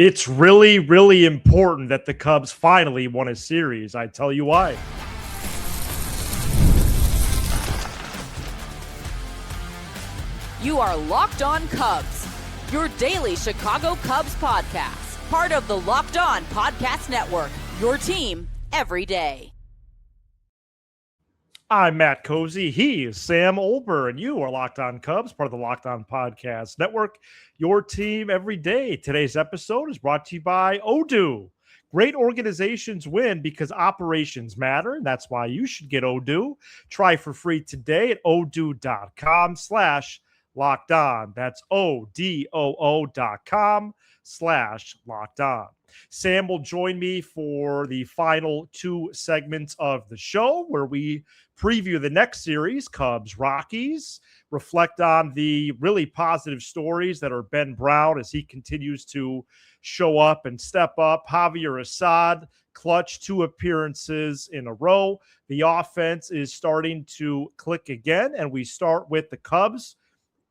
It's really, really important that the Cubs finally won a series. I tell you why. You are Locked On Cubs, your daily Chicago Cubs podcast. Part of the Locked On Podcast Network, your team every day. I'm Matt Cozy. He is Sam Olber, and you are Locked On Cubs, part of the Locked On Podcast Network, your team every day. Today's episode is brought to you by Odoo. Great organizations win because operations matter, and that's why you should get Odoo. Try for free today at odoo.com/locked on. That's ODOO.com/locked on. Sam will join me for the final two segments of the show where we preview the next series, Cubs-Rockies, reflect on the really positive stories that are Ben Brown as he continues to show up and step up. Javier Assad, clutch 2 appearances in a row. The offense is starting to click again, and we start with the Cubs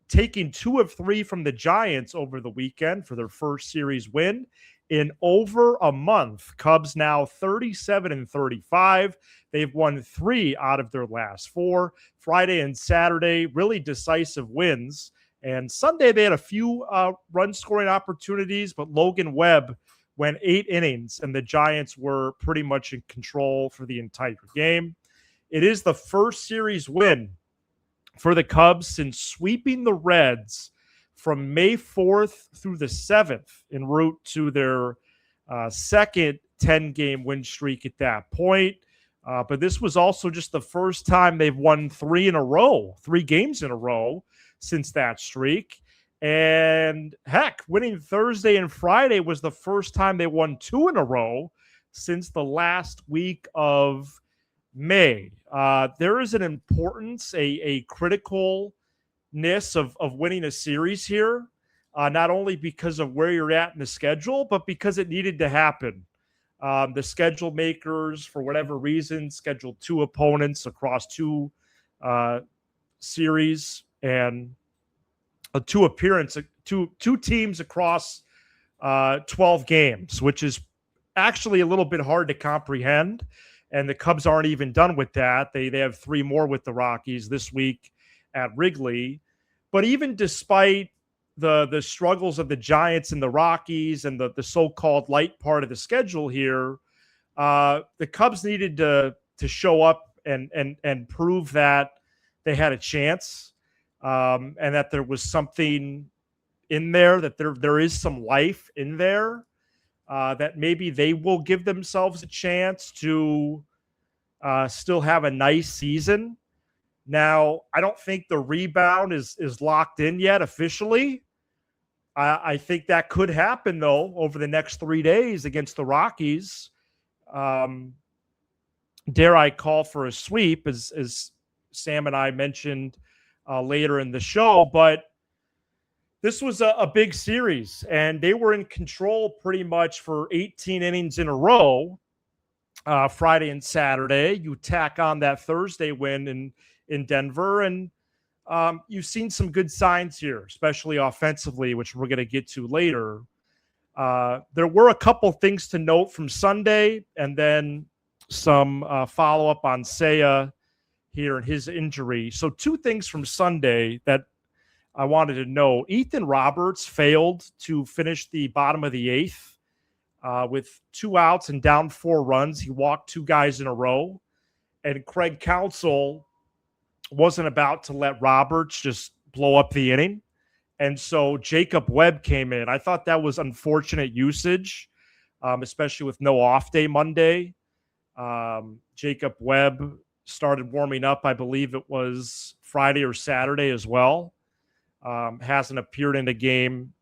taking 2 of 3 from the Giants over the weekend for their first series win in over a month. Cubs now 37-35. They've won 3 out of their last 4. Friday and Saturday, really decisive wins. And Sunday, they had a few run-scoring opportunities, but Logan Webb went 8 innings, and the Giants were pretty much in control for the entire game. It is the first series win for the Cubs since sweeping the Reds from May 4th through the 7th en route to their second 10-game win streak at that point. But this was also just the first time they've won 3 games in a row since that streak. And heck, winning Thursday and Friday was the first time they won 2 in a row since the last week of May. There is an importance, a criticalness of winning a series here, not only because of where you're at in the schedule, but because it needed to happen. The schedule makers, for whatever reason, scheduled 2 opponents across 2 series and 2 teams across 12 games, which is actually a little bit hard to comprehend. And the Cubs aren't even done with that. They have 3 more with the Rockies this week at Wrigley. But even despite the struggles of the Giants and the Rockies and the so-called light part of the schedule here, the Cubs needed to show up and prove that they had a chance, and that there was something in there, that there is some life in there, that maybe they will give themselves a chance to still have a nice season. Now, I don't think the rebound is locked in yet officially. I think that could happen, though, over the next 3 days against the Rockies. Dare I call for a sweep, as Sam and I mentioned later in the show. But this was a big series, and they were in control pretty much for 18 innings in a row, Friday and Saturday. You tack on that Thursday win in Denver, and you've seen some good signs here, especially offensively, which we're going to get to later. There were a couple things to note from Sunday, and then some follow-up on Seiya here and his injury. So 2 things from Sunday that I wanted to know. Ethan Roberts failed to finish the bottom of the 8th with 2 outs and down 4 runs. He walked 2 guys in a row, and Craig Counsell wasn't about to let Roberts just blow up the inning. And so Jacob Webb came in. I thought that was unfortunate usage, especially with no off day Monday. Jacob Webb started warming up, I believe it was Friday or Saturday as well. Hasn't appeared in a game,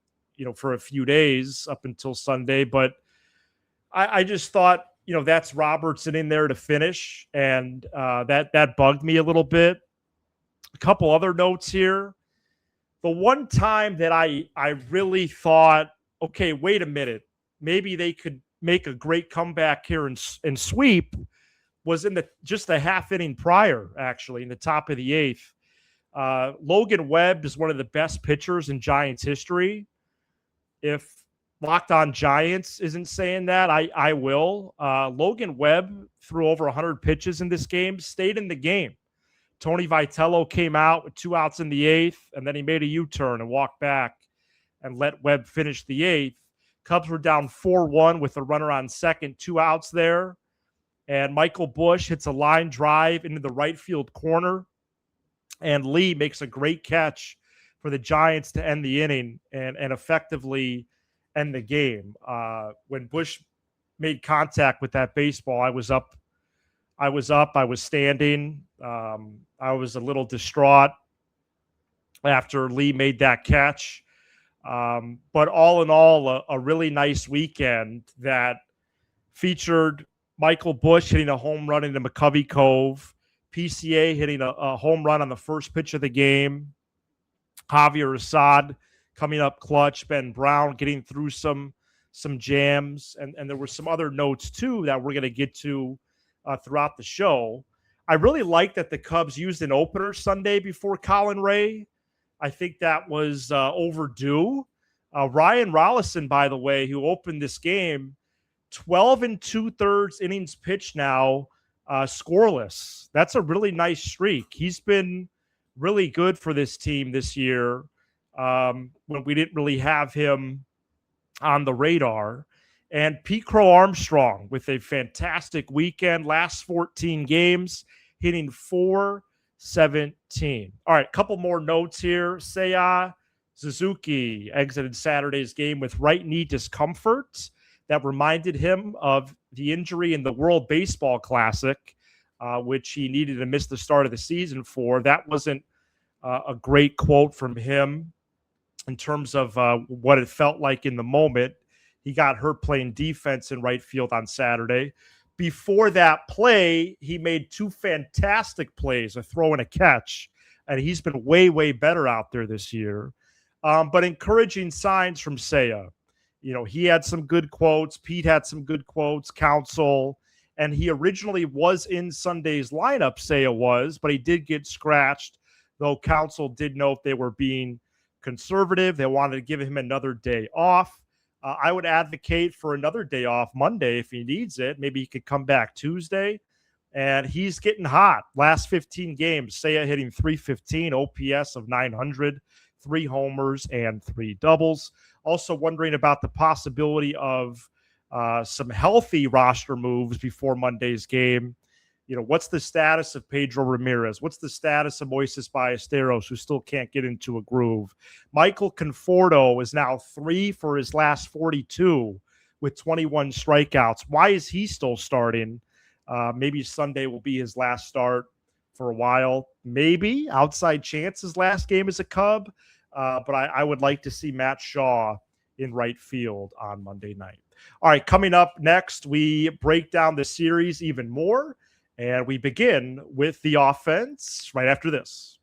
for a few days up until Sunday. But I just thought, that's Robertson in there to finish. And that bugged me a little bit. A couple other notes here. The one time that I really thought, okay, wait a minute, maybe they could make a great comeback here and sweep was in just a half inning prior, actually, in the top of the 8th. Logan Webb is one of the best pitchers in Giants history. If Locked On Giants isn't saying that. I will. Logan Webb threw over 100 pitches in this game, stayed in the game. Tony Vitello came out with 2 outs in the 8th, and then he made a U-turn and walked back and let Webb finish the 8th. Cubs were down 4-1 with a runner on second, 2 outs there. And Michael Busch hits a line drive into the right field corner. And Lee makes a great catch for the Giants to end the inning and effectively end the game. When Busch made contact with that baseball, I was up. I was standing. I was a little distraught after Lee made that catch. But all in all, a really nice weekend that featured Michael Busch hitting a home run into McCovey Cove, PCA hitting a home run on the first pitch of the game, Javier Assad coming up clutch, Ben Brown getting through some jams, and there were some other notes too that we're going to get to throughout the show. I really like that the Cubs used an opener Sunday before Colin Ray. I think that was overdue. Ryan Rollison, by the way, who opened this game, 12 2/3 innings pitched now, scoreless. That's a really nice streak. He's been really good for this team this year when we didn't really have him on the radar. And Pete Crow-Armstrong with a fantastic weekend, last 14 games, hitting .417. All right, couple more notes here. Seiya Suzuki exited Saturday's game with right knee discomfort that reminded him of the injury in the World Baseball Classic, which he needed to miss the start of the season for. That wasn't a great quote from him in terms of what it felt like in the moment. He got hurt playing defense in right field on Saturday. Before that play, he made 2 fantastic plays, a throw and a catch, and he's been way, way better out there this year. But encouraging signs from Seiya. You know, he had some good quotes. Pete had some good quotes, Counsell, and he originally was in Sunday's lineup, Seiya was, but he did get scratched, though Counsell did note they were being conservative. They wanted to give him another day off. I would advocate for another day off Monday if he needs it. Maybe he could come back Tuesday. And he's getting hot. Last 15 games, Seiya hitting .315, OPS of 900, 3 homers and 3 doubles. Also wondering about the possibility of some healthy roster moves before Monday's game. You know, what's the status of Pedro Ramirez? What's the status of Moises Ballesteros, who still can't get into a groove? Michael Conforto is now 3 for his last 42 with 21 strikeouts. Why is he still starting? Maybe Sunday will be his last start for a while. Maybe outside chance his last game as a Cub. But I would like to see Matt Shaw in right field on Monday night. All right, coming up next, we break down the series even more. And we begin with the offense right after this.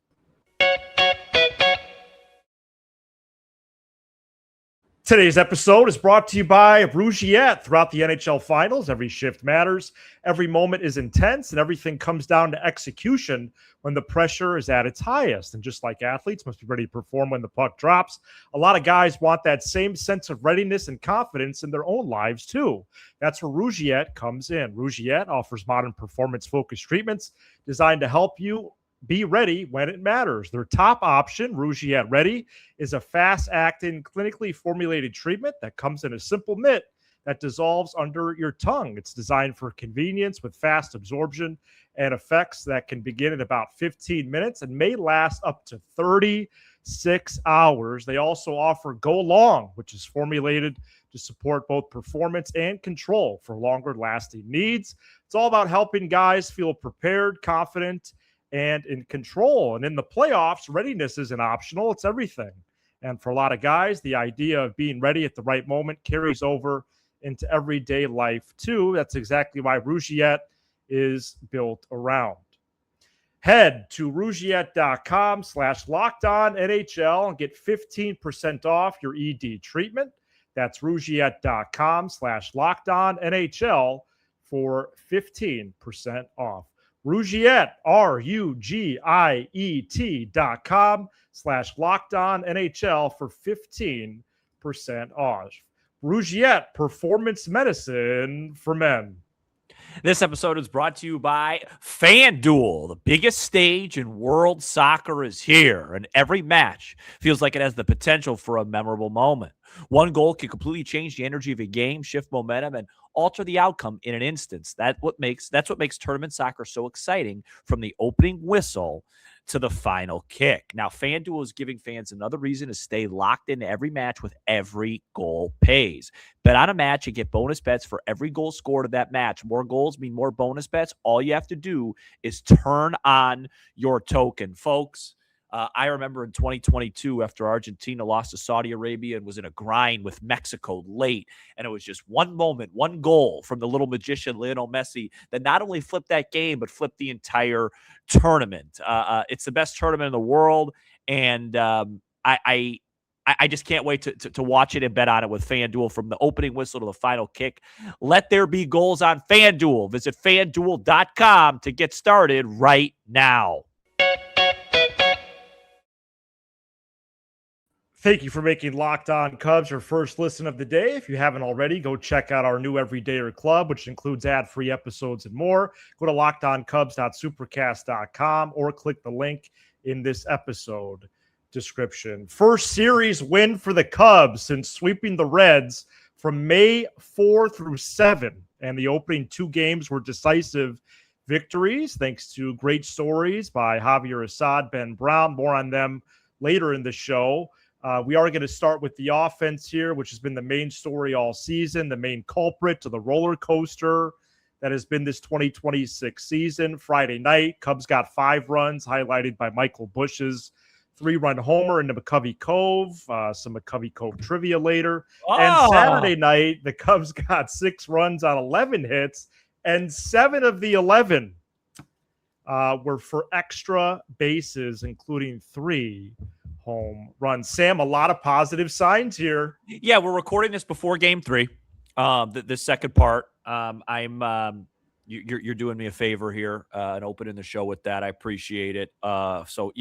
Today's episode is brought to you by Rugiet. Throughout the NHL Finals, every shift matters, every moment is intense, and everything comes down to execution when the pressure is at its highest. And just like athletes must be ready to perform when the puck drops, a lot of guys want that same sense of readiness and confidence in their own lives too. That's where Rugiet comes in. Rugiet offers modern performance-focused treatments designed to help you be ready when it matters. Their top option, Rugiet Ready, is a fast-acting, clinically formulated treatment that comes in a simple mitt that dissolves under your tongue. It's designed for convenience with fast absorption and effects that can begin in about 15 minutes and may last up to 36 hours. They also offer Go Long, which is formulated to support both performance and control for longer-lasting needs. It's all about helping guys feel prepared, confident, and in control. And in the playoffs, readiness isn't optional. It's everything. And for a lot of guys, the idea of being ready at the right moment carries over into everyday life too. That's exactly why Rugiet is built around. Head to Rugiet.com/LockedOnNHL and get 15% off your ED treatment. That's Rugiet.com/LockedOnNHL for 15% off. Rugiet, RUGIET.com/LockedOnNHL for 15% off. Rugiet, performance medicine for men. This episode is brought to you by FanDuel. The biggest stage in world soccer is here, and every match feels like it has the potential for a memorable moment. One goal can completely change the energy of a game, shift momentum, and alter the outcome in an instant. That's what makes tournament soccer so exciting, from the opening whistle to the final kick. Now, FanDuel is giving fans another reason to stay locked into every match with every goal pays. Bet on a match and get bonus bets for every goal scored of that match. More goals mean more bonus bets. All you have to do is turn on your token, folks. I remember in 2022, after Argentina lost to Saudi Arabia and was in a grind with Mexico late, and it was just one moment, one goal from the little magician Lionel Messi that not only flipped that game, but flipped the entire tournament. It's the best tournament in the world, and I just can't wait to watch it and bet on it with FanDuel from the opening whistle to the final kick. Let there be goals on FanDuel. Visit FanDuel.com to get started right now. Thank you for making Locked On Cubs your first listen of the day. If you haven't already, go check out our new Everydayer Club, which includes ad-free episodes and more. Go to lockedoncubs.supercast.com or click the link in this episode description. First series win for the Cubs since sweeping the Reds from May 4 through 7. And the opening two games were decisive victories, thanks to great stories by Javier Assad, Ben Brown. More on them later in the show. We are going to start with the offense here, which has been the main story all season, the main culprit to the roller coaster that has been this 2026 season. Friday night, Cubs got 5 runs, highlighted by Michael Busch's 3-run homer into McCovey Cove, some McCovey Cove trivia later. Oh. And Saturday night, the Cubs got 6 runs on 11 hits, and 7 of the 11 were for extra bases, including 3 home runs. Sam, a lot of positive signs here. Yeah, we're recording this before Game 3. The second part. You're doing me a favor here and opening the show with that. I appreciate it. So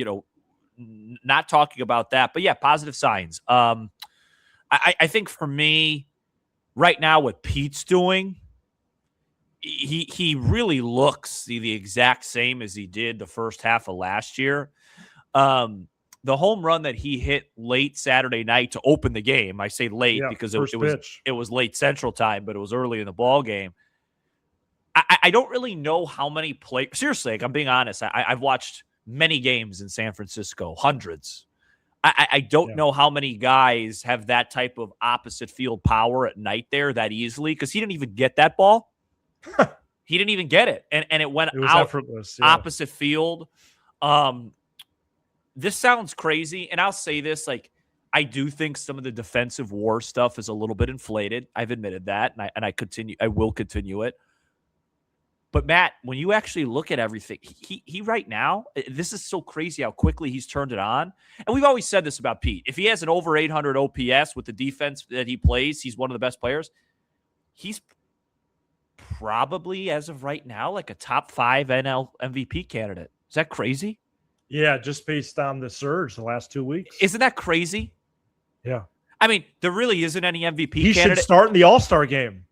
not talking about that, but yeah, positive signs. I think for me, right now, what Pete's doing, he really looks the exact same as he did the first half of last year. The home run that he hit late Saturday night to open the game, I say late because it was late Central Time, but it was early in the ball game. I don't really know how many players. Seriously, like, I'm being honest. I've watched many games in San Francisco, hundreds. I don't know how many guys have that type of opposite field power at night there that easily, because he didn't even get that ball. He didn't even get it, and it went out effortless, opposite field. This sounds crazy, and I'll say this, like, I do think some of the defensive war stuff is a little bit inflated. I've admitted that, and I will continue it. But Matt, when you actually look at everything, he right now, this is so crazy how quickly he's turned it on. And we've always said this about Pete. If he has an over 800 OPS with the defense that he plays, he's one of the best players. He's probably, as of right now, like a top 5 NL MVP candidate. Is that crazy? Yeah, just based on the surge the last 2 weeks. Isn't that crazy? Yeah. I mean, there really isn't any MVP he candidate. Should start in the All-Star game.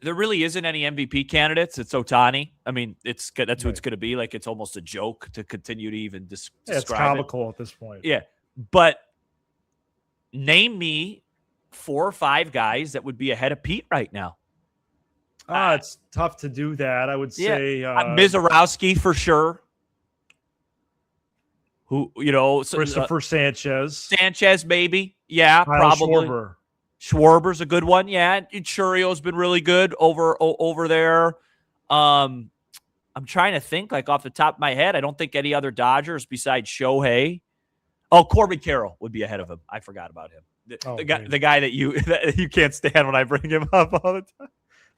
There really isn't any MVP candidates. It's Ohtani. I mean, that's what it's going to be. Like, it's almost a joke to continue to even describe it's comical at this point. Yeah. But name me 4 or 5 guys that would be ahead of Pete right now. It's tough to do that. I would say Mizorowski for sure. Who, Christopher Sanchez. Sanchez, maybe. Yeah, Kyle probably. Schwarber's a good one. Yeah. Churio's been really good over there. I'm trying to think, like, off the top of my head. I don't think any other Dodgers besides Shohei. Oh, Corbin Carroll would be ahead of him. I forgot about him. The guy that you can't stand when I bring him up all the time.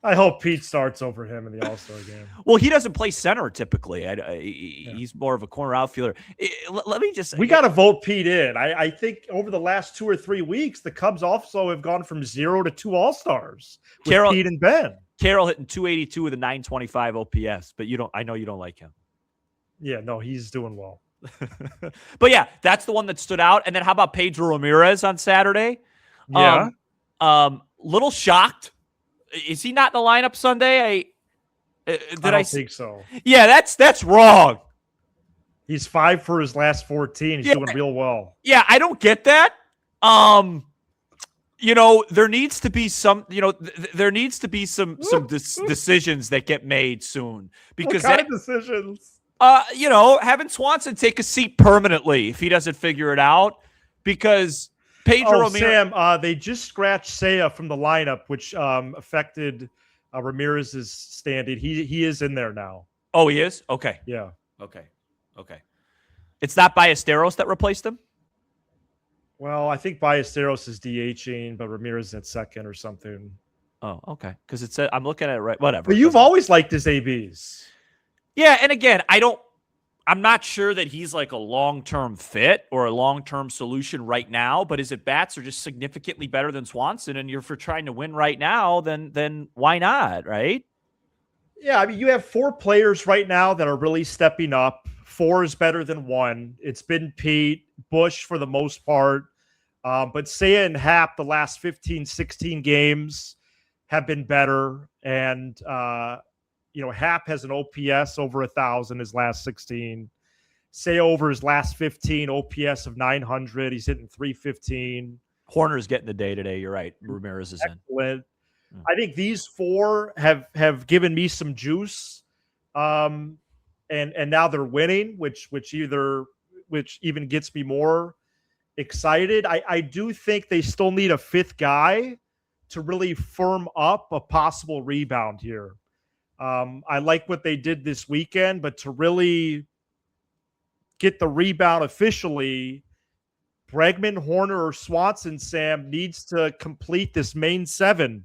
I hope Pete starts over him in the All-Star game. Well, he doesn't play center typically. He's more of a corner outfielder. Let me just... We got to vote Pete in. I think over the last 2 or 3 weeks, the Cubs also have gone from 0 to 2 All-Stars with Pete and Ben. Carroll hitting 282 with a 925 OPS, but I know you don't like him. Yeah, no, he's doing well. But yeah, that's the one that stood out. And then how about Pedro Ramirez on Saturday? Yeah. little shocked. Is he not in the lineup Sunday? I don't think so. Yeah, that's wrong. He's 5 for his last 14. He's doing real well. Yeah, I don't get that. There needs to be some, there needs to be some decisions that get made soon, because what kind of decisions? Having Swanson take a seat permanently if he doesn't figure it out, because Pedro Ramirez. Sam, they just scratched Seiya from the lineup, which affected Ramirez's standing. He is in there now. Oh, he is? Okay. Yeah. Okay. It's not Ballesteros that replaced him? Well, I think Ballesteros is DHing, but Ramirez is at second or something. Oh, okay. Because it said, I'm looking at it right. Whatever. But you've always liked his ABs. Yeah, and again, I'm not sure that he's like a long-term fit or a long-term solution right now, but his at-bats are just significantly better than Swanson, and if you're trying to win right now, then why not, right? Yeah, I mean, you have 4 players right now that are really stepping up. 4 is better than 1. It's been Pete, Bush for the most part. But Seiya and Happ the last 15, 16 games have been better. And, Happ has an OPS over 1,000 his last 16. Seiya over his last 15, OPS of 900. He's hitting 315. Horner's getting the day today. You're right. Ramirez is excellent. I think these 4 have given me some juice. And now they're winning, which even gets me more excited. I do think they still need a 5th guy to really firm up a possible rebound here. I like what they did this weekend, but to really get the rebound officially, Bregman, Horner, or Swanson, Sam, needs to complete this main 7.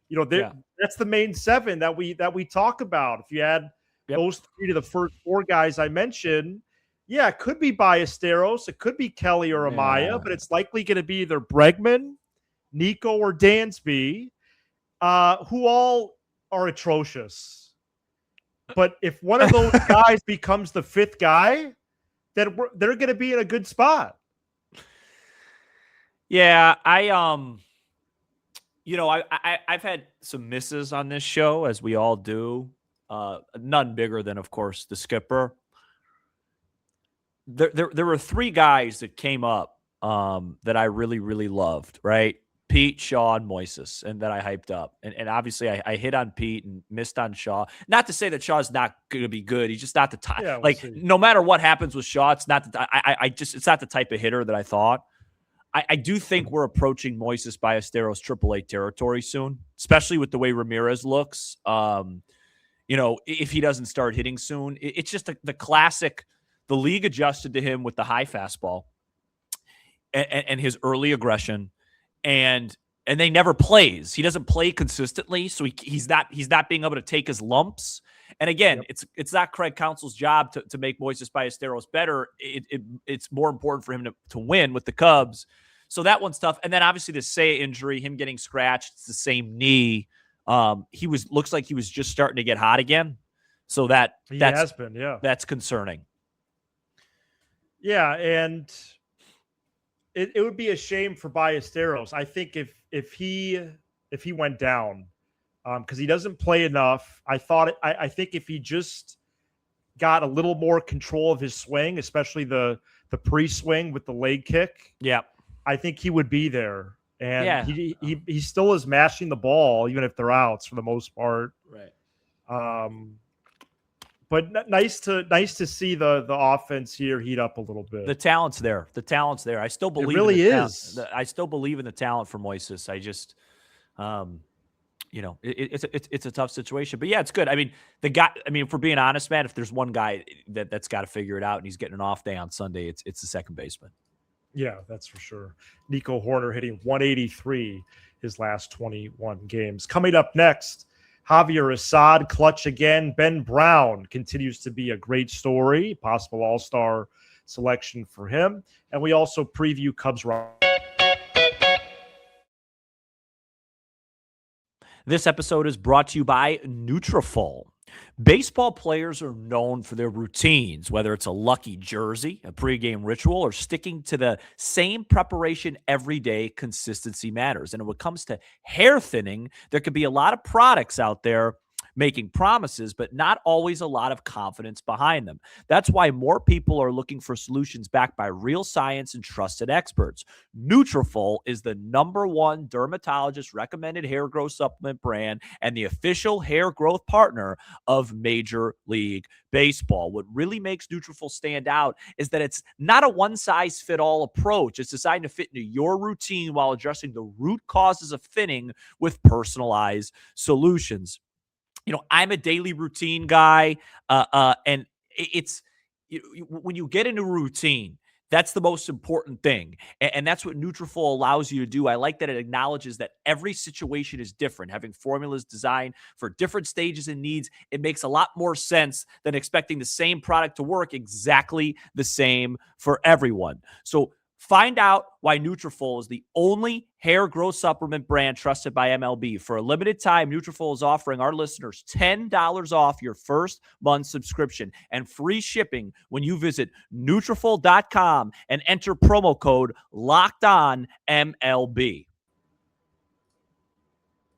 That's the main 7 that we talk about. If you add those 3 to the first 4 guys I mentioned, it could be Ballesteros, it could be Kelly or Amaya, but it's likely going to be either Bregman, Nico, or Dansby, who all are atrocious. But if one of those guys becomes the 5th guy, then they're going to be in a good spot. Yeah, I've had some misses on this show, as we all do. None bigger than, of course, the skipper. There were 3 guys that came up that I really, really loved, right? Pete, Shaw, and Moises, and that I hyped up. And obviously I hit on Pete and missed on Shaw. Not to say that Shaw's not going to be good. He's just not the type. Yeah, we'll see. No matter what happens with Shaw, it's not it's not the type of hitter that I thought. I do think we're approaching Moises Ballesteros AAA territory soon, especially with the way Ramirez looks. If he doesn't start hitting soon, it's just the classic. The league adjusted to him with the high fastball and his early aggression, and they never plays. He doesn't play consistently, so he's not being able to take his lumps. And again, it's not Craig Counsell's job to make Moises Ballesteros better. It's more important for him to win with the Cubs. So that one's tough. And then obviously the Seiya injury, him getting scratched, it's the same knee. Looks like he was just starting to get hot again. So that's concerning. Yeah, and it would be a shame for Ballesteros. I think if he went down, because he doesn't play enough. I think if he just got a little more control of his swing, especially the pre-swing with the leg kick, I think he would be there. And he still is mashing the ball, even if they're outs for the most part. Right. But nice to see the offense here heat up a little bit. The talent's there. I still believe it really is. I still believe in the talent for Moises. I just, it's a tough situation. But yeah, it's good. I mean, if we're being honest, man, if there's one guy that's got to figure it out and he's getting an off day on Sunday, it's the second baseman. Yeah, that's for sure. Nico Horner hitting 183 his last 21 games. Coming up next, Javier Assad clutch again. Ben Brown continues to be a great story. Possible all-star selection for him. And we also preview Cubs. This episode is brought to you by Nutrafol. Baseball players are known for their routines, whether it's a lucky jersey, a pregame ritual, or sticking to the same preparation every day. Consistency matters. And when it comes to hair thinning, there could be a lot of products out there making promises, but not always a lot of confidence behind them. That's why more people are looking for solutions backed by real science and trusted experts. Nutrafol is the #1 dermatologist recommended hair growth supplement brand and the official hair growth partner of Major League Baseball. What really makes Nutrafol stand out is that it's not a one-size-fit-all approach. It's designed to fit into your routine while addressing the root causes of thinning with personalized solutions. I'm a daily routine guy, and it's when you get into a routine, that's the most important thing, and that's what Nutrafol allows you to do. I like that it acknowledges that every situation is different. Having formulas designed for different stages and needs, it makes a lot more sense than expecting the same product to work exactly the same for everyone. So find out why Nutrafol is the only hair growth supplement brand trusted by MLB. For a limited time, Nutrafol is offering our listeners $10 off your first month subscription and free shipping when you visit Nutrafol.com and enter promo code LOCKEDONMLB.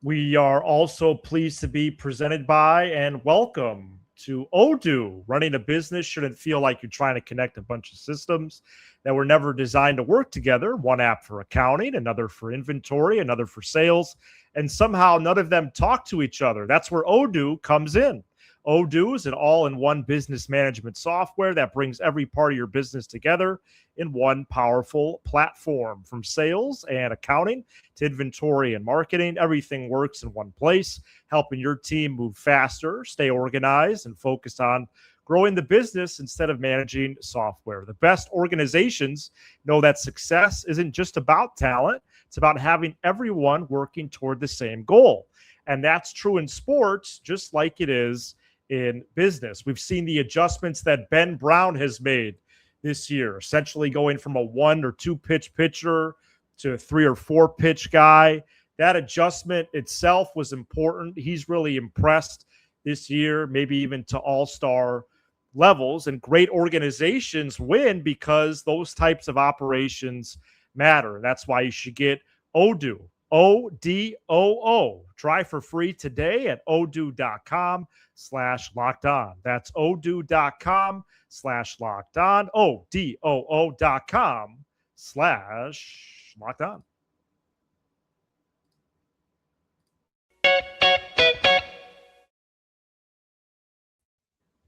We are also pleased to be presented by and welcome to Odoo. Running a business shouldn't feel like you're trying to connect a bunch of systems that were never designed to work together. One app for accounting, another for inventory, another for sales, and somehow none of them talk to each other. That's where Odoo comes in. Odoo is an all-in-one business management software that brings every part of your business together in one powerful platform. From sales and accounting to inventory and marketing, everything works in one place, helping your team move faster, stay organized, and focused on growing the business instead of managing software. The best organizations know that success isn't just about talent. It's about having everyone working toward the same goal. And that's true in sports, just like it is in business. We've seen the adjustments that Ben Brown has made this year, essentially going from a 1 or 2 pitch pitcher to a 3 or 4 pitch guy. That adjustment itself was important. He's really impressed this year, maybe even to all-star levels. And great organizations win because those types of operations matter. That's why you should get Odoo, Odoo. Try for free today at odoo.com/lockedon. That's odoo.com/lockedon, odoo.com/lockedon.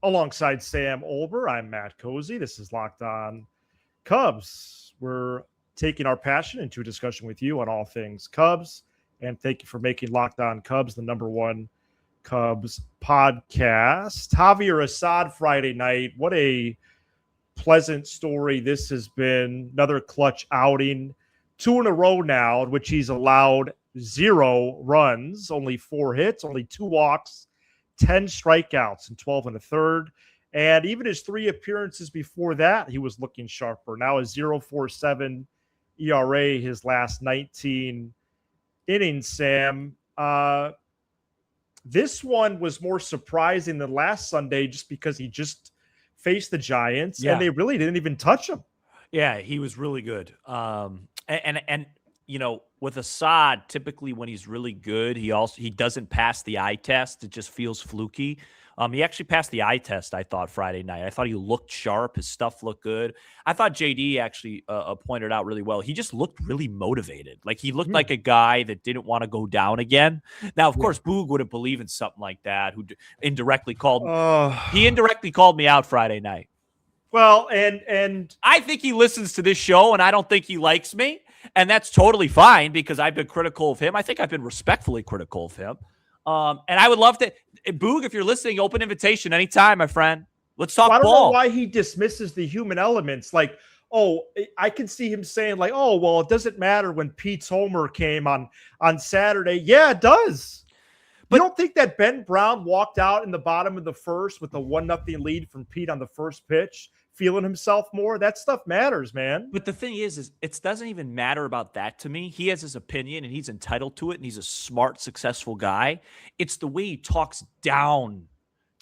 Alongside Sam Olber, I'm Matt Cozy. This is Locked On Cubs. We're taking our passion into a discussion with you on all things Cubs. And thank you for making Locked On Cubs the #1 Cubs podcast. Javier Assad Friday night. What a pleasant story this has been. Another clutch outing. 2 in a row now, in which he's allowed 0 runs, only 4 hits, only 2 walks, 10 strikeouts in 12 1/3. And even his 3 appearances before that, he was looking sharper. Now a 0.47 ERA his last 19 innings, Sam. This one was more surprising than last Sunday just because he just faced the Giants and they really didn't even touch him. Yeah, he was really good. And with Assad, typically when he's really good, he doesn't pass the eye test. It just feels fluky. He actually passed the eye test, I thought, Friday night. I thought he looked sharp. His stuff looked good. I thought JD actually pointed out really well. He just looked really motivated. Like he looked like a guy that didn't want to go down again. Now, of course, Boog wouldn't believe in something like that, who indirectly called me out Friday night. Well, and I think he listens to this show, and I don't think he likes me. And that's totally fine because I've been critical of him. I think I've been respectfully critical of him. And I would love to, Boog, if you're listening, open invitation anytime, my friend. Let's talk ball. I don't know why he dismisses the human elements. Like, I can see him saying like, it doesn't matter when Pete's homer came on Saturday. Yeah, it does. But you don't think that Ben Brown walked out in the bottom of the first with a 1-0 lead from Pete on the first pitch, feeling himself more? That stuff matters, man. But the thing is it doesn't even matter about that to me. He has his opinion and he's entitled to it, and he's a smart, successful guy. It's the way he talks down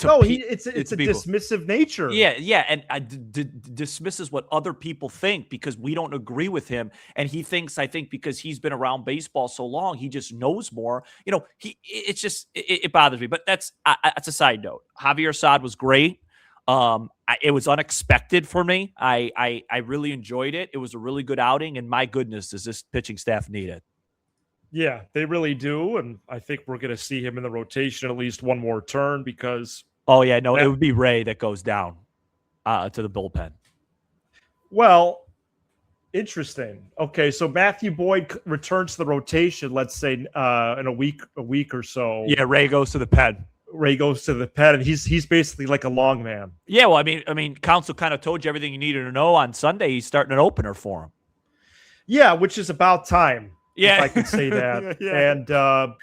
it's a dismissive nature. Yeah, and dismisses what other people think because we don't agree with him, and he thinks, I think, because he's been around baseball so long, he just knows more. It bothers me, but that's a side note. Javier Assad was great. It was unexpected for me. I really enjoyed it. It was a really good outing, and my goodness, does this pitching staff need it? Yeah, they really do, and I think we're going to see him in the rotation at least one more turn because. Oh yeah, no, it would be Ray that goes down to the bullpen. Well, interesting. Okay, so Matthew Boyd returns to the rotation. Let's say in a week or so. Yeah, Ray goes to the pen. And he's basically like a long man. Yeah, well, I mean, Council kind of told you everything you needed to know on Sunday. He's starting an opener for him. Yeah, which is about time. Yeah, if I could say that. Yeah. And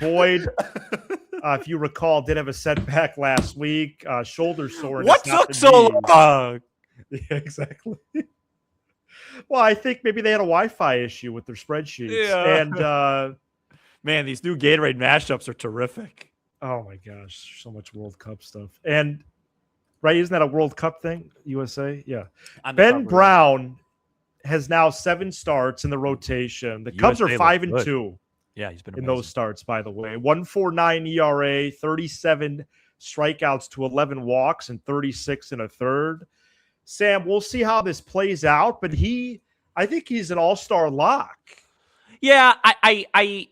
Boyd, if you recall, did have a setback last week. Shoulder soreness. What took so long? Yeah, exactly. Well, I think maybe they had a Wi-Fi issue with their spreadsheets. Yeah. And man, these new Gatorade mashups are terrific. Oh my gosh, so much World Cup stuff. And right, isn't that a World Cup thing? USA? Yeah. Ben Brown has now 7 starts in the rotation. The Cubs are 5-2. Yeah, he's been in amazing. those starts, by the way. 1.49 ERA, 37 strikeouts to 11 walks, and 36 and a third. Sam, we'll see how this plays out, but I think he's an all-star lock. Yeah, I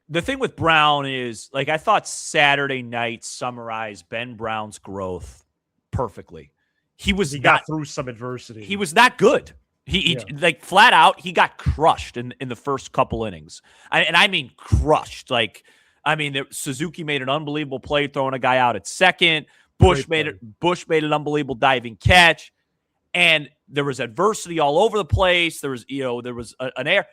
the thing with Brown is, like, I thought Saturday night summarized Ben Brown's growth perfectly. He got through some adversity. He was not good. He like flat out, he got crushed in the first couple innings. I mean crushed. Like, I mean, Suzuki made an unbelievable play throwing a guy out at second. Bush made an unbelievable diving catch, and there was adversity all over the place. There was an error,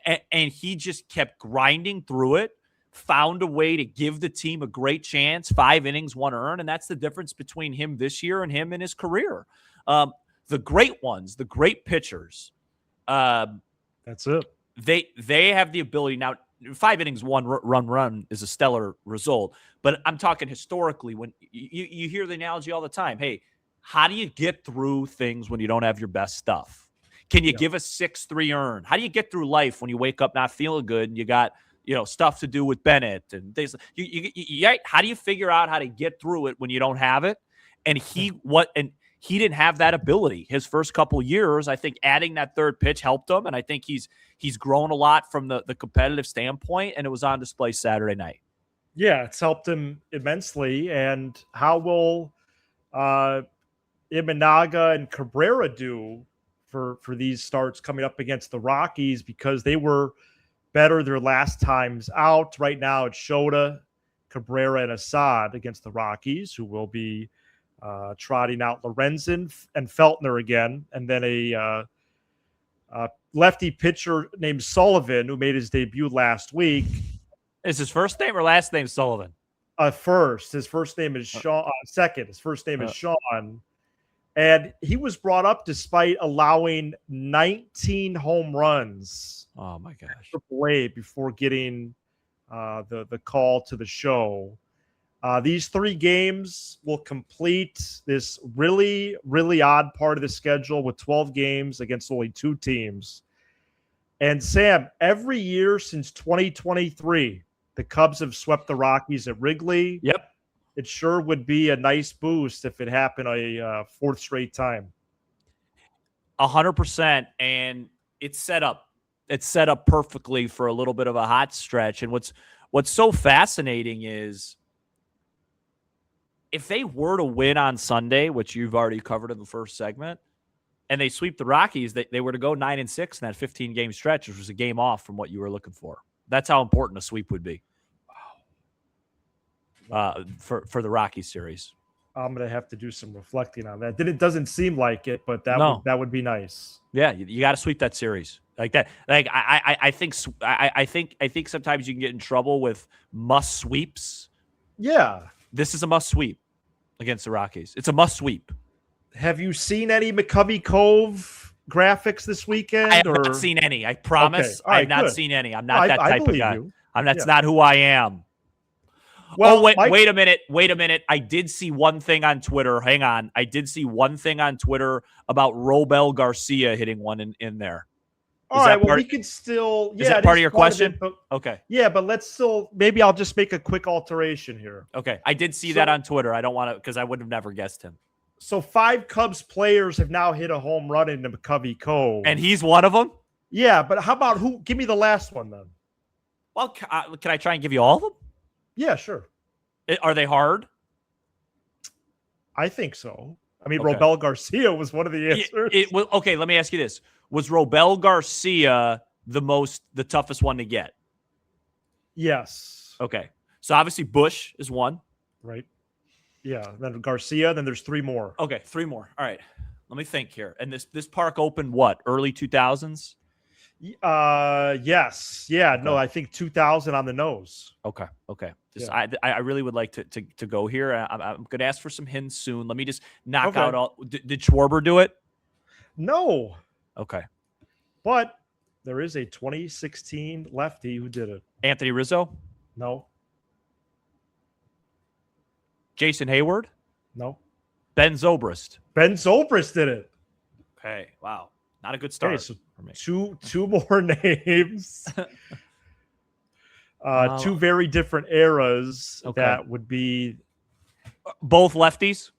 and he just kept grinding through it. Found a way to give the team a great chance. 5 innings, 1 earned, and that's the difference between him this year and him in his career. The great ones, the great pitchers. That's it. They have the ability now. 5 innings, 1 run is a stellar result. But I'm talking historically. When you hear the analogy all the time, hey, how do you get through things when you don't have your best stuff? Can you give a 6-3 earn? How do you get through life when you wake up not feeling good and you got stuff to do with Bennett and things? How do you figure out how to get through it when you don't have it? And he didn't have that ability his first couple of years. I think adding that third pitch helped him, and I think he's grown a lot from the competitive standpoint, and it was on display Saturday night. Yeah, it's helped him immensely. And how will Imanaga and Cabrera do for these starts coming up against the Rockies, because they were better their last times out? Right now it's Shota, Cabrera, and Assad against the Rockies, who will be trotting out Lorenzen and Feltner again, and then a lefty pitcher named Sullivan, who made his debut last week. Is his first name or last name Sullivan? First. His first name is Sean. Second. His first name is Sean. And he was brought up despite allowing 19 home runs. Oh, my gosh. AAA before getting the call to the show. These 3 games will complete this really, really odd part of the schedule with 12 games against only 2 teams. And Sam, every year since 2023, the Cubs have swept the Rockies at Wrigley. Yep. It sure would be a nice boost if it happened a 4th straight time. 100%. And it's set up. It's set up perfectly for a little bit of a hot stretch. And what's so fascinating is, if they were to win on Sunday, which you've already covered in the first segment, and they sweep the Rockies, they were to go 9-6 in that 15-game stretch, which was a game off from what you were looking for. That's how important a sweep would be for the Rockies series. I'm going to have to do some reflecting on that. It doesn't seem like it, but that would be nice. Yeah, you got to sweep that series like that. Like I think sometimes you can get in trouble with must sweeps. Yeah. This is a must sweep against the Rockies. It's a must sweep. Have you seen any McCovey Cove graphics this weekend? I have not seen any. I promise. Okay. Right, I have not seen any. I'm not that type of guy. That's not who I am. Well, wait a minute. I did see one thing on Twitter. Hang on. I did see one thing on Twitter about Robel Garcia hitting one in there. All right, well, we could still... Is that part of your question? Okay. Yeah, but let's still... Maybe I'll just make a quick alteration here. Okay. I did see that on Twitter. I don't want to... Because I would have never guessed him. So 5 Cubs players have now hit a home run into McCovey Cove. And he's one of them? Yeah, but how about who? Give me the last one then. Well, can I try and give you all of them? Yeah, sure. Are they hard? I think so. I mean, okay. Robel Garcia was one of the answers. Okay, let me ask you this. Was Robel Garcia the toughest one to get? Yes. Okay. So obviously Bush is one. Right. Yeah. Then Garcia, then there's 3 more. Okay, 3 more. All right. Let me think here. And this park opened what? Early 2000s? Yes. Yeah. Okay. No, I think 2000 on the nose. Okay. I really would like to go here. I'm going to ask for some hints soon. Let me just knock out all. Did Schwarber do it? No. Okay. But there is a 2016 lefty who did it. Anthony Rizzo? No. Jason Hayward? No. Ben Zobrist? Ben Zobrist did it. Okay. Wow. Not a good start. Okay, so two more names. 2 very different eras. Okay. That would be both lefties.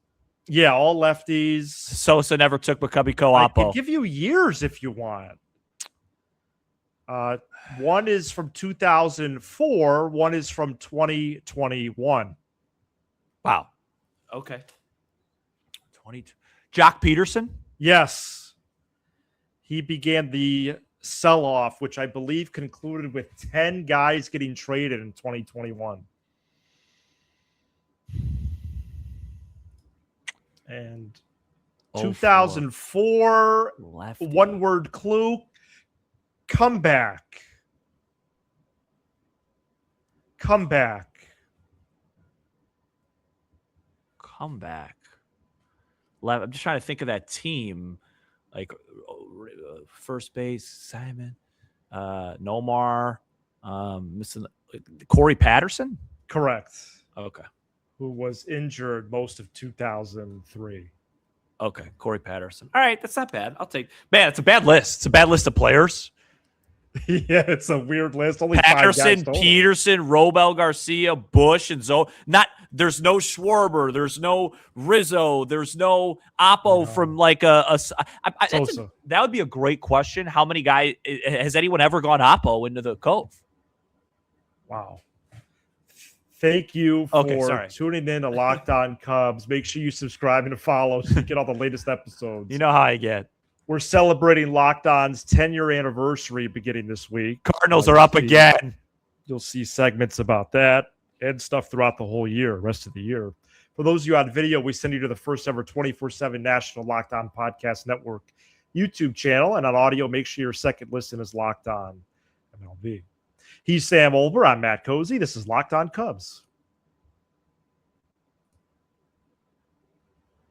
Yeah, all lefties. Sosa never took McCovey Cove. I could give you years if you want. One is from 2004. One is from 2021. Wow. Okay. 22. Jock Peterson? Yes. He began the sell-off, which I believe concluded with 10 guys getting traded in 2021. And 2004, one-word clue, comeback. I'm just trying to think of that team. Like first base, Simon, Nomar, missing Corey Patterson. Correct. Okay. Who was injured most of 2003. Okay, Corey Patterson. All right, that's not bad. I'll take. Man, it's a bad list. It's a bad list of players. Yeah, it's a weird list. Only Patterson, Peterson, Robel Garcia, Bush, and there's no Schwarber. There's no Rizzo. There's no Oppo from like that would be a great question. How many guys has anyone ever gone Oppo into the Cove? Wow. Thank you for tuning in to Locked On Cubs. Make sure you subscribe and follow so you get all the latest episodes. You know how I get. We're celebrating Locked On's 10-year anniversary beginning this week. Cardinals are up again. You'll see segments about that and stuff throughout the whole year, rest of the year. For those of you on video, we send you to the first ever 24/7 National Locked On Podcast Network YouTube channel. And on audio, make sure your second listen is Locked On MLB. He's Sam Olver. I'm Matt Cozy. This is Locked On Cubs.